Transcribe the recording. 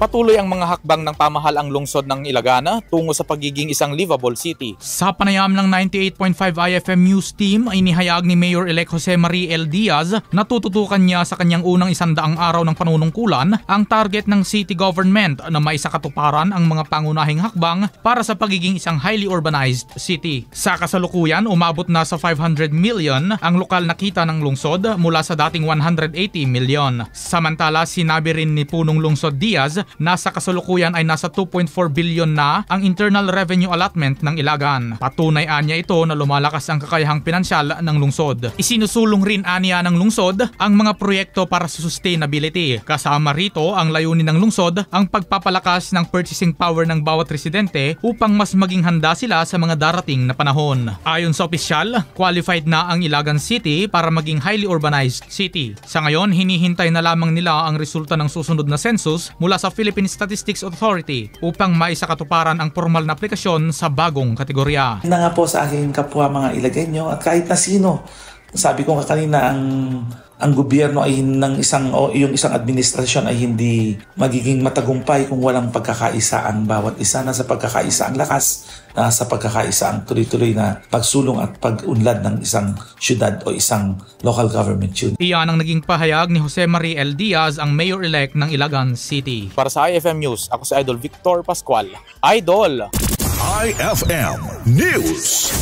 Patuloy ang mga hakbang ng pamahalaang lungsod ng Ilagana tungo sa pagiging isang livable city. Sa panayam ng 98.5 IFM News Team ay inihayag ni Mayor-elect Jose Marie L. Diaz na tututukan niya sa kanyang unang 100 araw ng panunungkulan ang target ng city government na maisakatuparan ang mga pangunahing hakbang para sa pagiging isang highly urbanized city. Sa kasalukuyan, umabot na sa 500 million ang lokal na kita ng lungsod mula sa dating 180 million. Samantala, sinabi rin ni Punong Lungsod Diaz na sa kasalukuyan ay nasa 2.4 billion na ang internal revenue allotment ng Ilagan. Patunay anya ito na lumalakas ang kakayahang pinansyal ng lungsod. Isinusulong rin anya ng lungsod ang mga proyekto para sa sustainability. Kasama rito ang layunin ng lungsod ang pagpapalakas ng purchasing power ng bawat residente upang mas maging handa sila sa mga darating na panahon. Ayon sa opisyal, qualified na ang Ilagan City para maging highly urbanized city. Sa ngayon, hinihintay na lamang nila ang resulta ng susunod na census mula sa Philippine Statistics Authority upang maisakatuparan ang formal na aplikasyon sa bagong kategorya. Na nga po sa aking kapwa mga Ilagueño at kahit na sino, sabi ko kanina ang gobyerno ay yung isang administrasyon ay hindi magiging matagumpay kung walang pagkakaisa ang bawat isa. Nasa pagkakaisa ang lakas, nasa pagkakaisa ang tuloy-tuloy na pagsulong at pag-unlad ng isang syudad o isang local government unit. Iyan ang naging pahayag ni Jose Marie L. Diaz, ang Mayor-elect ng Ilagan City. Para sa IFM News, ako si Idol Victor Pascual. Idol! IFM News.